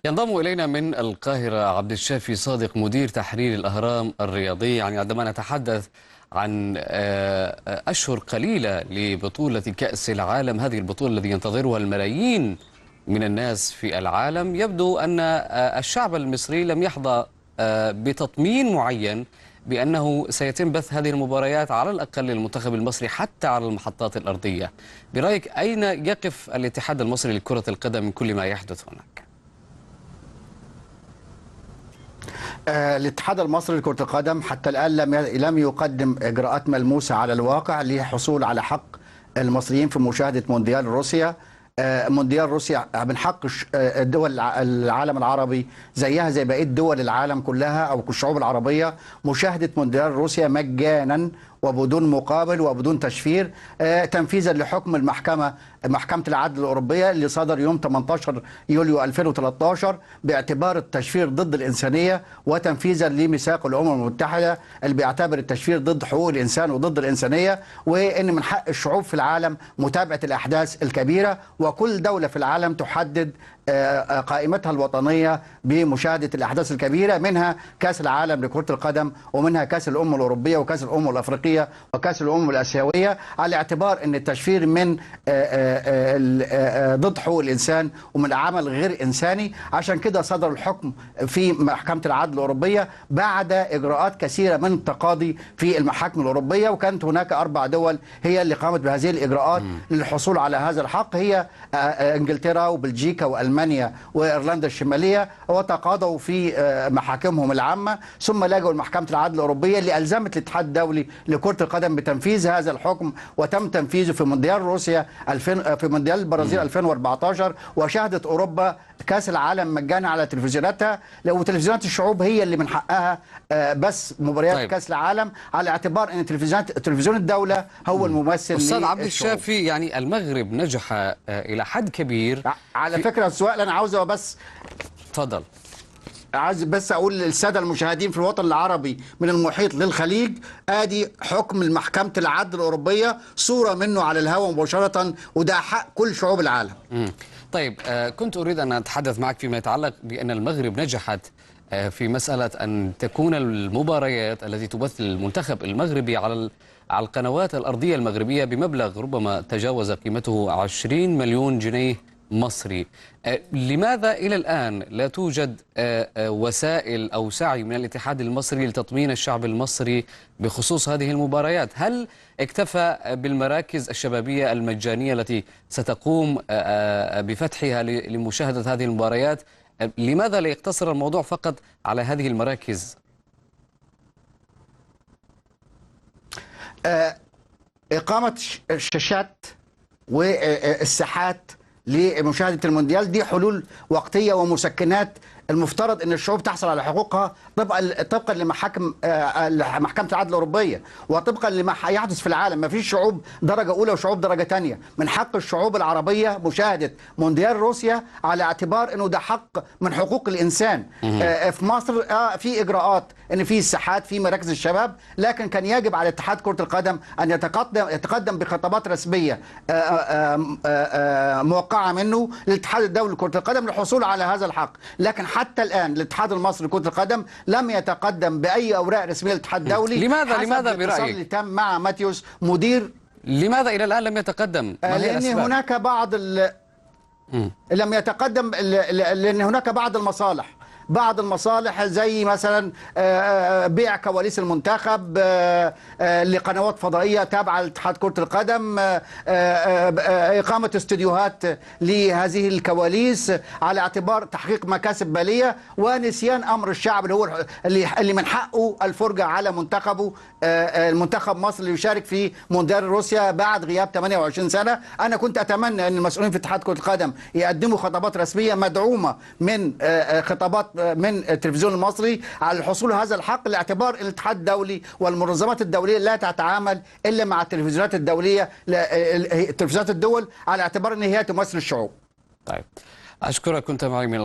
ينضم إلينا من القاهرة عبد الشافي صادق مدير تحرير الأهرام الرياضي. عندما نتحدث عن أشهر قليلة لبطولة كأس العالم، هذه البطولة التي ينتظرها الملايين من الناس في العالم، يبدو أن الشعب المصري لم يحظى بتطمين معين بأنه سيتم بث هذه المباريات على الأقل للمنتخب المصري حتى على المحطات الأرضية. برأيك أين يقف الاتحاد المصري لكرة القدم من كل ما يحدث هناك؟ الاتحاد المصري لكرة القدم حتى الآن لم يقدم إجراءات ملموسة على الواقع للحصول على حق المصريين في مشاهدة مونديال روسيا. مونديال روسيا من حق دول العالم العربي زيها زي بقية دول العالم كلها أو الشعوب العربية مشاهدة مونديال روسيا مجانا وبدون مقابل وبدون تشفير، تنفيذا لحكم محكمة العدل الأوروبية اللي صدر يوم 18 يوليو 2013 باعتبار التشفير ضد الإنسانية، وتنفيذا لميثاق الأمم المتحدة اللي بيعتبر التشفير ضد حقوق الإنسان وضد الإنسانية، وإن من حق الشعوب في العالم متابعة الأحداث الكبيرة، وكل دولة في العالم تحدد قائمتها الوطنية بمشاهدة الأحداث الكبيرة، منها كأس العالم لكرة القدم، ومنها كأس الأمم الأوروبية وكأس الأمم الأفريقية وكأس الأمم الآسيوية، على اعتبار أن التشفير من ضد حقوق الإنسان ومن عمل غير إنساني. عشان كده صدر الحكم في محكمة العدل الأوروبية بعد إجراءات كثيرة من التقاضي في المحاكم الأوروبية، وكانت هناك 4 دول هي اللي قامت بهذه الإجراءات للحصول على هذا الحق، هي إنجلترا وبلجيكا وألمانيا وإيرلندا الشمالية، وتقاضوا في محاكمهم العامة، ثم لجوا لمحكمة العدل الأوروبية اللي ألزمت الاتحاد الدولي لكرة القدم بتنفيذ هذا الحكم، وتم تنفيذه في مونديال روسيا في مونديال البرازيل 2014، وشهدت أوروبا كأس العالم مجانا على تلفزيوناتها، وتلفزيونات الشعوب هي اللي من حقها بس مباريات كأس العالم، على اعتبار أن تلفزيون الدولة هو الممثل. أستاذ عبد الشافي، يعني المغرب نجح إلى حد كبير على فكرة. السؤال اللي أنا عاوزه بس، تفضل. عايز بس اقول للساده المشاهدين في الوطن العربي من المحيط للخليج، ادي حكم المحكمه العدل الاوروبيه، صوره منه على الهواء مباشره، وده حق كل شعوب العالم. طيب، كنت اريد ان اتحدث معك فيما يتعلق بان المغرب نجحت في مساله ان تكون المباريات التي تبث المنتخب المغربي على القنوات الارضيه المغربيه بمبلغ ربما تجاوز قيمته 20 مليون جنيه مصري. لماذا إلى الآن لا توجد وسائل أو سعي من الاتحاد المصري لتطمين الشعب المصري بخصوص هذه المباريات؟ هل اكتفى بالمراكز الشبابية المجانية التي ستقوم بفتحها لمشاهدة هذه المباريات؟ لماذا لا يقتصر الموضوع فقط على هذه المراكز؟ إقامة الشاشات والساحات لمشاهدة المونديال دي حلول وقتية ومسكنات المفترض ان الشعوب تحصل على حقوقها طبقا لمحاكم محكمة العدل الأوروبية، وطبقا لما يحدث في العالم. ما فيش شعوب درجة أولى وشعوب درجة تانية. من حق الشعوب العربية مشاهدة مونديال روسيا على اعتبار انه ده حق من حقوق الإنسان. في مصر في إجراءات ان في الساحات في مراكز الشباب، لكن كان يجب على اتحاد كرة القدم ان يتقدم بخطابات رسمية موقعة منه للاتحاد الدولي لكرة القدم للحصول على هذا الحق. لكن حتى الآن الاتحاد المصري لكرة القدم لم يتقدم بأي أوراق رسمية للاتحاد الدولي. لماذا برأيك؟ اللي تم مع ماتيوس مدير. لماذا إلى الآن لم يتقدم؟ لأن هناك بعض لم يتقدم لأن هناك بعض المصالح زي مثلا بيع كواليس المنتخب لقنوات فضائية تابعة لاتحاد كرة القدم، إقامة استديوهات لهذه الكواليس على اعتبار تحقيق مكاسب مالية، ونسيان أمر الشعب اللي هو اللي من حقه الفرجة على منتخبه، المنتخب مصر اللي يشارك في مونديال روسيا بعد غياب 28 سنة. أنا كنت أتمنى أن المسؤولين في اتحاد كرة القدم يقدموا خطابات رسمية مدعومة من خطابات من التلفزيون المصري على الحصول على هذا الحق، لاعتبار الاتحاد الدولي والمنظمات الدولية لا تتعامل إلا مع التلفزيونات الدولية، تلفزيونات الدول، على اعتبار أن هي تمثل الشعوب. طيب، أشكرك، كنت معي من